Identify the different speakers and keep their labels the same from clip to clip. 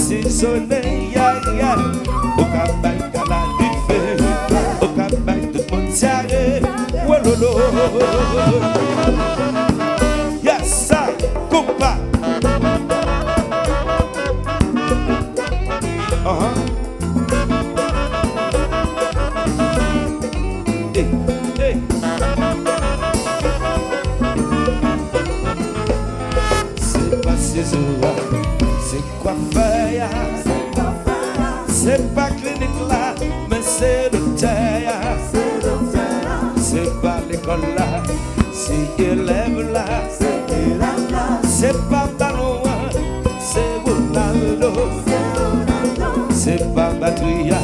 Speaker 1: saisonner, ya, ya. Au cabaye, cala du feu. Au cabaye, tout le monde s'arrête. Wololo. Yes, ça, Konpa. Hey, hey. C'est pas saison, c'est quoi faire? C'est pas clinique là, mais c'est le terre. C'est pas l'école là, c'est élève là. C'est pas ballon, c'est Ronaldo. C'est pas Batria,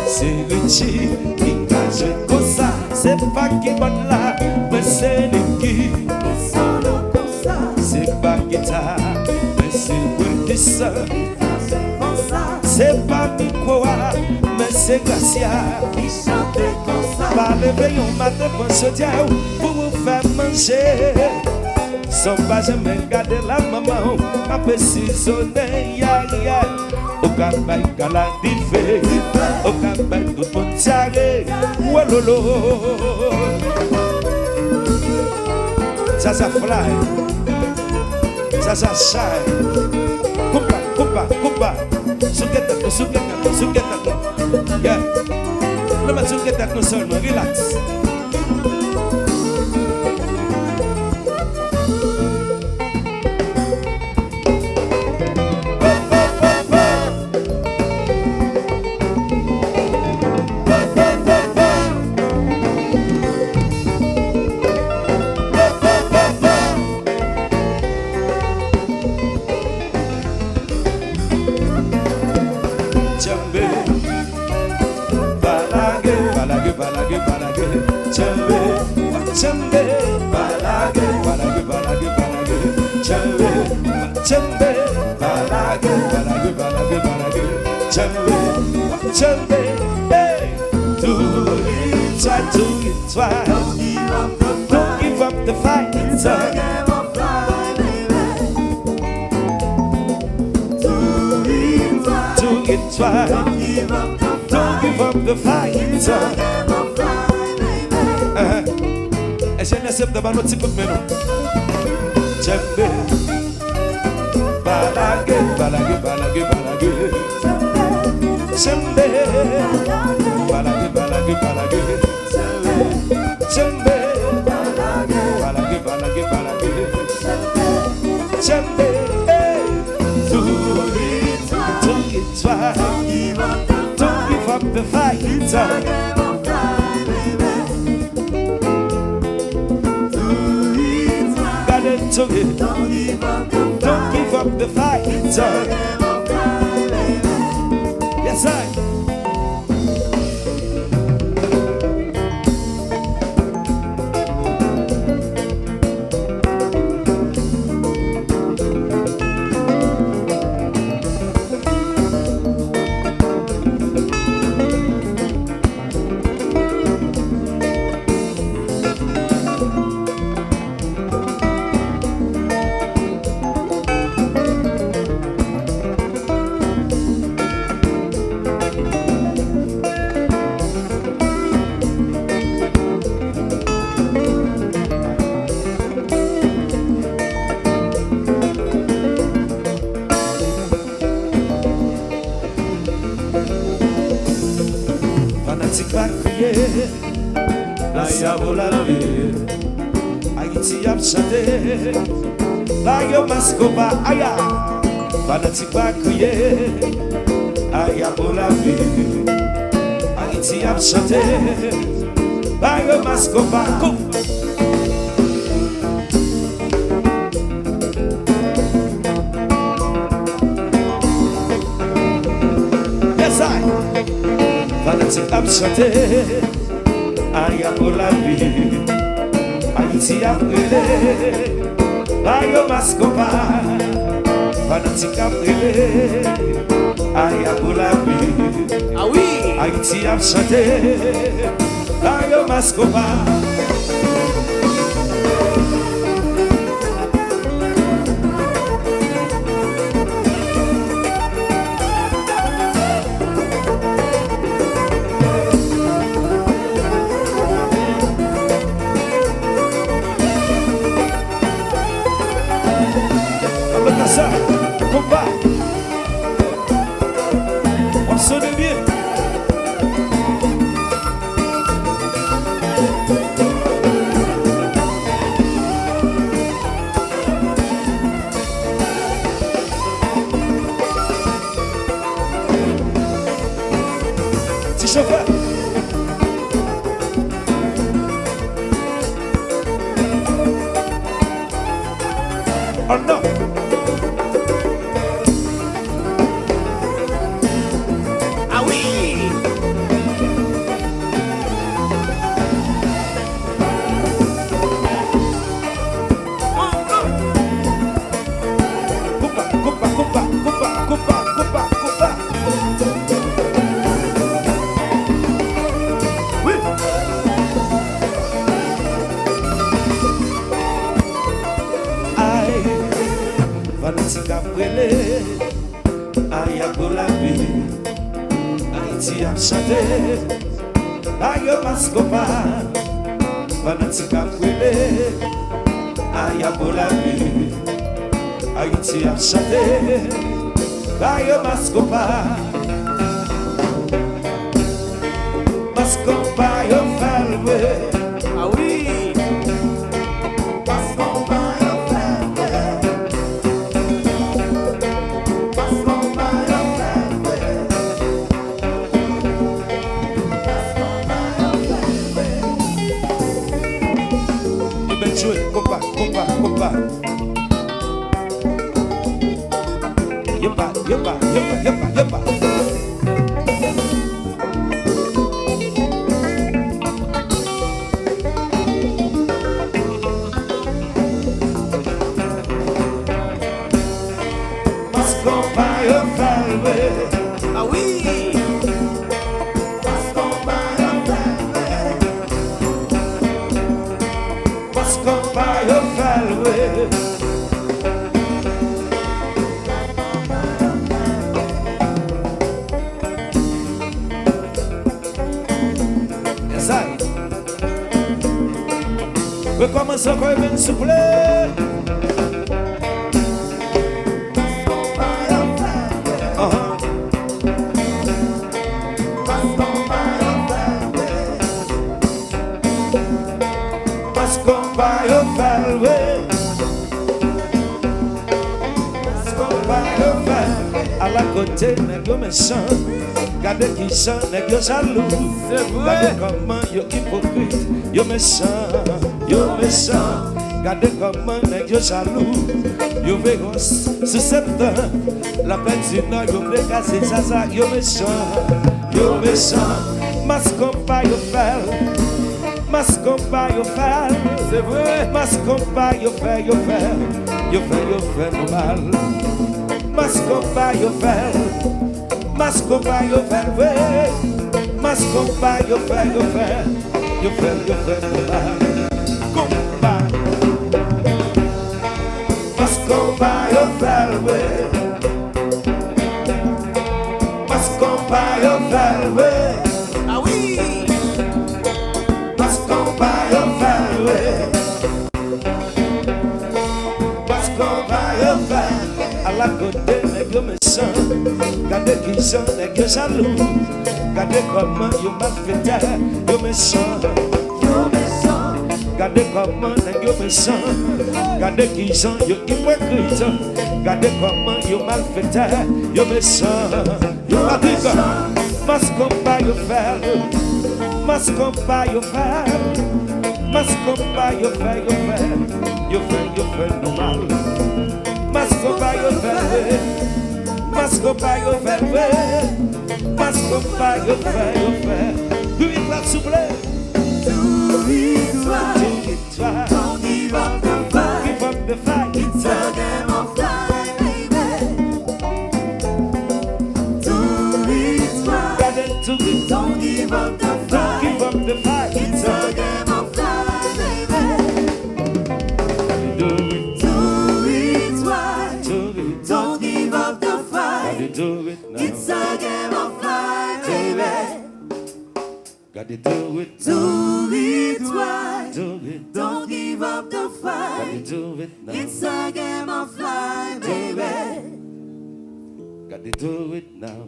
Speaker 1: c'est Richie qui a joué comme ça. C'est pas qui bonne là, mais c'est l'équipe. C'est pas guitare, mais c'est Wilson. C'est pas Mikoa, mais c'est Gracia qui chante comme ça. Par le veillon matin pour se dire pour vous faire manger. Sans pas jamais garder la maman, ma saisonner, ya ya. Au cabaye, cala du feu. Au cabaye, tout le monde s'arrête. Wololo. Ça fly. Ça shine. Konpa, Konpa, Konpa. Souketa. Yeah. Ne me souketa non seulement, relax. Chambe, hey, do it twice. Don't give up the fight. It's a game of life, baby. Do it twice. Don't give up the fight. It's a game of life, baby. Et je n'accepte pas notre petit menu. Chambe, balage. Chambe, balage. Chambe, balage. Chambe, hey, do it twice. Don't give up the fight. It's a game of life, baby. Do it twice. Got it to it. Don't give up the fight. It's a game of life, baby. Yes, I. Haïti a chanté, la yo mascoba, aya, fanatique va crier, aya pour la vie. Haïti a chanté, la yo mascoba, yes I, fanatique a chanté, aya pour la vie. Haïti a brûlé, la yo mascoba, fanatique a brûlé, aïe pour la vie. Ah oui, Haïti a chanté, la yo mascoba. chauffeur. Oh non. Ah oui. Konpa. Oui. Aïe, Vanity Caprele, aïe à la vie, Haïti a chanté, aïe Mascopa, Vanity Caprele, aïe à la vie, Haïti a chanté, aïe Mascopa, Mascopa yo falwe, ah oui. Konpa. Yepa. Mascopa yo falwe, ah oui. Konpa yo falwe. Yes, I. We commence encore à bien souffler. Konpa yo falwe, Konpa yo falwe. À la côté, nèg yo méchant, gardez qui chant, nèg yo jaloux. Gardez comment yo hypocrite, yo méchant. Gardez comment nèg yo jaloux, yo véros sous septembre. La peine du nord, yo blé casser ça, yo méchant. Mas Konpa yo falwe. Mas Konpa yo faire, c'est vrai. Mas Konpa yo faire normal. Mas Konpa yo faire, ouais. Mas Konpa yo faire normal. Konpa. Mas Konpa yo faire, ouais. Mas Konpa yo faire, ouais. Ah oui. À la côté, nèg yo méchant, gardez qui chant, nèg yo jaloux. Gardez comment yo malfaiteur, yo méchant. Gardez comment nèg yo méchant, gardez qui chant, yo hypocrite. Gardez comment yo malfaiteur, yo méchant. Yo adiga, mas Konpa yo faire, mas Konpa yo faire. Mas Konpa yo faire normal. Mas Konpa yo faire, mas Konpa yo faire. Do it like souffler.
Speaker 2: Do it right. Don't give up the fight.
Speaker 1: Give up the fight.
Speaker 2: It's a game of life, baby. Do it right.
Speaker 1: Got it to it.
Speaker 2: Don't give up the fight.
Speaker 1: Don't give up the fight.
Speaker 2: It's a game of life, baby.
Speaker 1: Do it.
Speaker 2: Do it right.
Speaker 1: Do it.
Speaker 2: Don't give up the fight.
Speaker 1: Do it now.
Speaker 2: It's a game of life, baby.
Speaker 1: Gotta do it.
Speaker 2: Do it right.
Speaker 1: Do it.
Speaker 2: Don't give up the
Speaker 1: Gotta
Speaker 2: fight.
Speaker 1: do it now.
Speaker 2: It's a game of life, baby.
Speaker 1: Gotta do it now.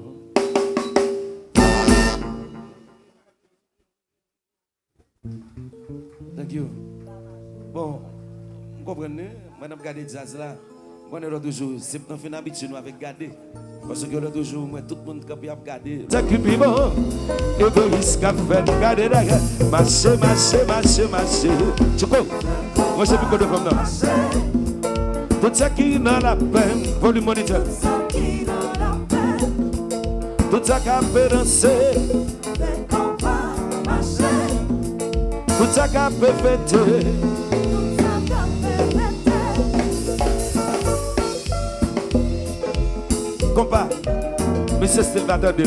Speaker 1: Thank you. Bon, vous comprenez, madame Gade Jazz là, on est toujours, c'est un fait habitude avec Gade. Parce que là, toujours, moi, tout le monde qui a regardé. C'est qui est bon, égoïste qui a fait regarder derrière. Marcher. Tu comprends? Moi, je sais plus quoi de femme là. Tout ça qui est dans la peine, volume moniteur. Tout ça qui a fait danser. Tout ça qui a fait fêter. Konpa, monsieur Sylvain Dil.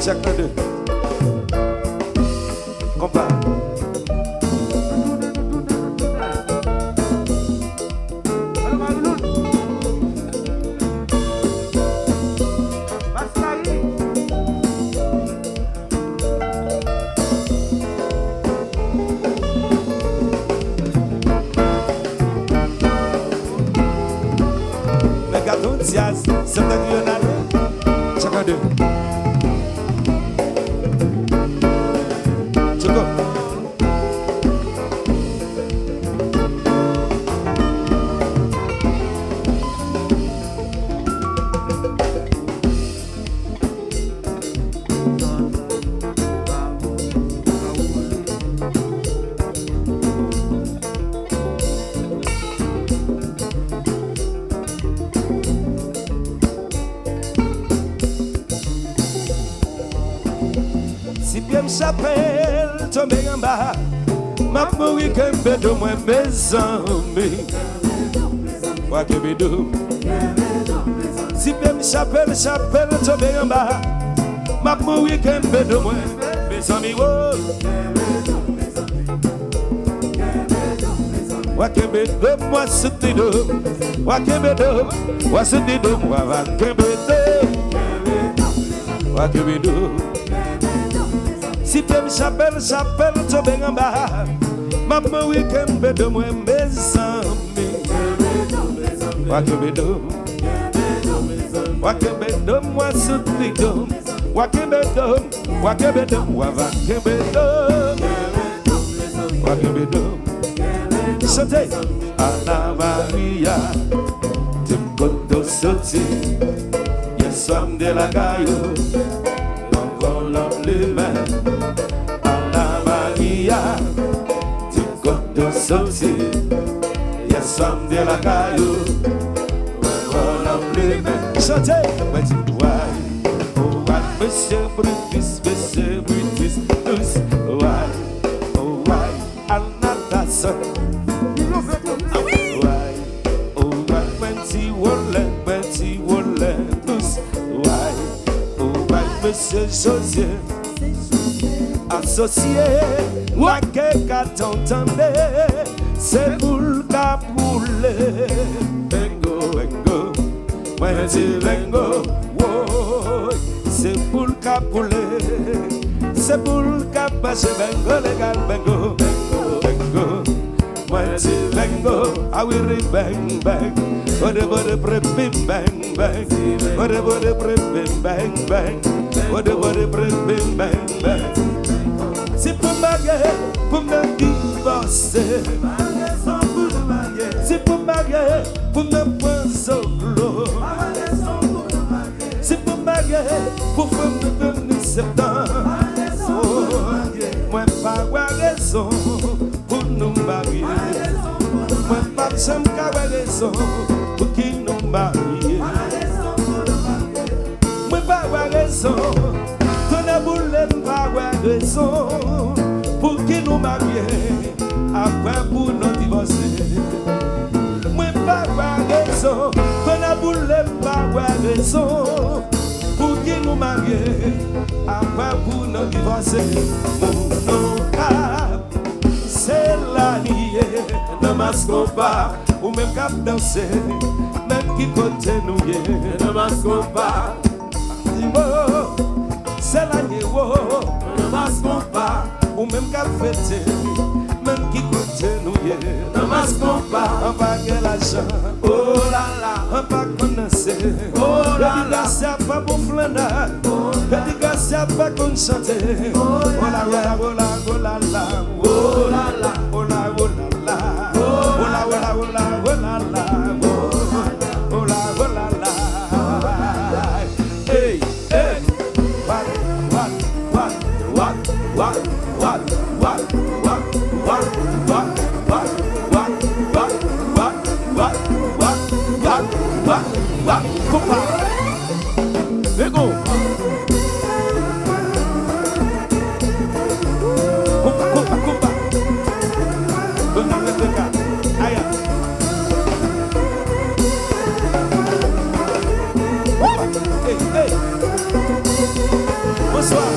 Speaker 1: Chacun d'eux. Konpa. Mais gâteau de Siaz, c'est un Lionel. Chacun d'eux. Chapelle tombé en bas, ma mouri Kanpe de moi mes amis. Wa Kebedo. Si bien chapelle tombé en bas, ma mouri Kanpe de moi mes amis. Wa Kebedo moi soutido, wa Kebedo, wa soutido moi va Kebedo, wa Kebedo. Si bien chapelle tombé en bas, ma mouri Kanpe de moi mes amis. Wa Kebedo, moi soutido, wa Kebedo, moi va Kebedo, wa Kebedo. Chantez Anna Maria, tu peux sauter, yes, somme de la caillou, non volant les mains. Anna Maria, tu peux sauter, yes, somme de la caillou, non volant les mains. Chantez, mais tu vois, oh, ouais, monsieur Brutus, tous, ouais, oh, ouais, Anna ta soeur. Monsieur José, associé, ouaké qu'à t'entendre, c'est pour le capoulé. Bengo, moi dis bengo, c'est pour le capoulé, c'est pour le capaché, bengo, légal, bengo, moi dis bengo, ah oui, bang, bang, bode, prépim, bang, bang, bode, prépim, bang, bang. What the bring bang bang. C'est pour marier, pour me divorcer. C'est pour marier, pour me prendre solo. C'est pour marier, pour faire me devenir septembre. Moi pas raison pour nous marier. Moi pas jamais raison pour qui nous marier. Raison, ton aboulé pas raison pour qui nous marier, après pour nous divorcer. Moi pas raison, ton aboulé pas raison pour qui nous marier, après pour nous divorcer. Mon nom cap, c'est la liée, ne masque pas, ou même cap danser, même qui côté nous yé. Ne masquons pas, c'est la néo. Ne masquons pas, ou même cap fêter, même qui côté nous yé. Ne masquons pas, on va gagner l'argent. Oh là là, on va connaître. Oh là là, c'est pas pour flâner. Dédicace pas qu'on chante. Oh là là, oh là, oh là là, oh là là, oh là, oh là là, oh là, oh là, oh là, oh là là, oh là, oh là là. Hey, hey, what, Konpa. Let go. Konpa. Aya. Hey. Bonsoir.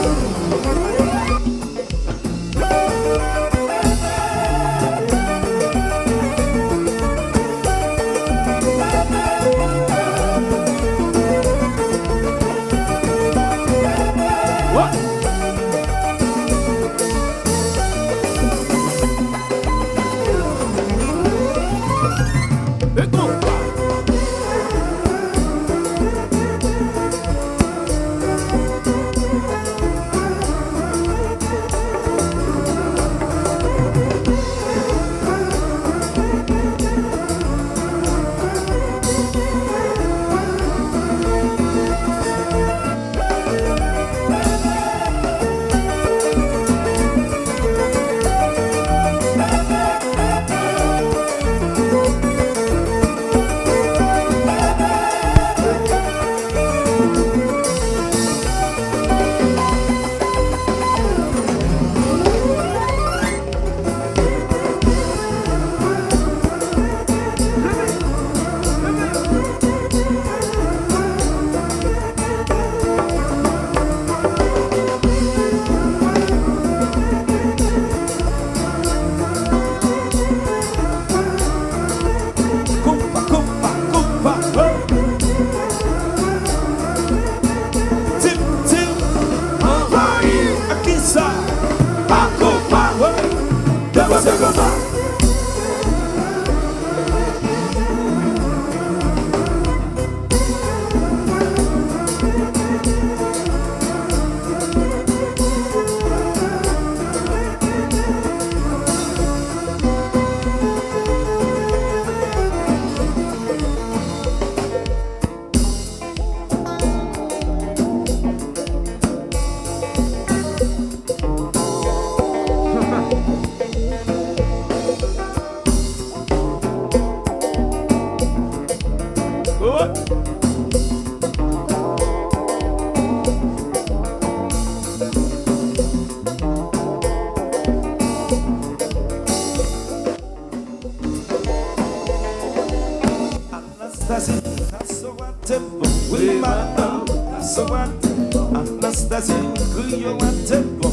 Speaker 1: Anastasie, Rio Atempo,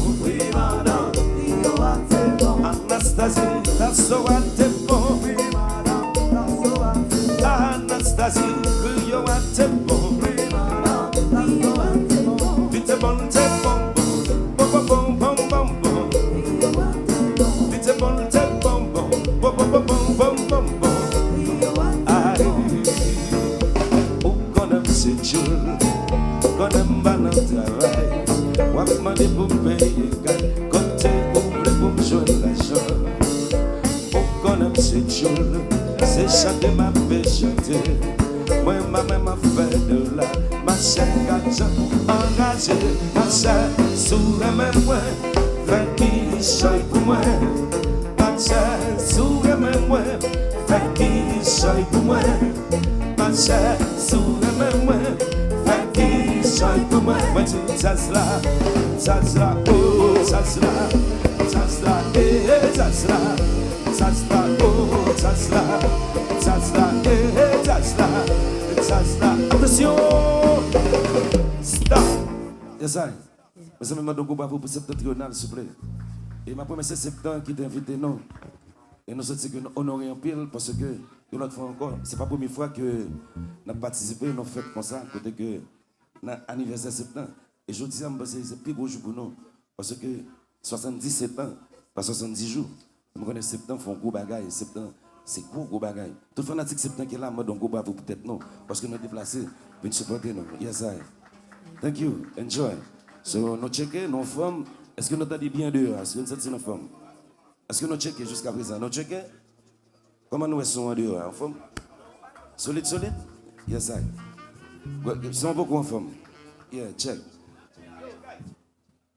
Speaker 1: Anastasie, that's so Atempo, Anastasie, Rio Atempo, Vite bon tempo, bom bom bom bom bom, Vite bon tempo, bom bom bom bom bom bom. Aïe, où qu'on aime c'est Jules, qu'on aime pas notre travail. Wap mande pou paye gal, kote ouble pou m'joine l'argent. Ou konem se tchoul, se chante ma pe chante. Moi ma mè m'a fait de la, ma chère gadjan engagé. Ma chère soure mè mwen, fè ki choy pou mwen. Ma chère soure mè mwen, fè ki choy pou mwen. Ma chère soure mè mwen, fè ki choy pou mwen. Mwen ti Zazla, oh, Zazla, Zazla, Zazla, oh, Zazla, Zazla. Attention, stop. Yes, I. Mes amis, je vous pour septentrional, s'il vous plaît. Et ma première c'est septembre qui t'a invité, non. Et nous sommes que nous honorons en pile parce que Une autre fois encore, c'est pas la première fois que nous avons participé à une fête comme ça, côté que l'anniversaire septembre. Et je dis, c'est le plus beau jour pour nous. Parce que 77 ans, pas 70 jours. Je connais septembre, font gros bagaille. Septembre, c'est gros bagaille. Tout fanatique septembre qui est là, moi, donc, bravo peut-être non. Parce que nous sommes déplacés, venez supporter nous. Yes, I. Thank you. Enjoy. So, nous checkons, nos femmes. Est-ce que nous avons bien dehors? Est-ce que nous avons nos femmes? Est-ce que nous checkons jusqu'à présent? Nous checkons? Comment nous sommes dehors? En forme? Solide? Yes, I. Sont beaucoup en forme. Yeah, check.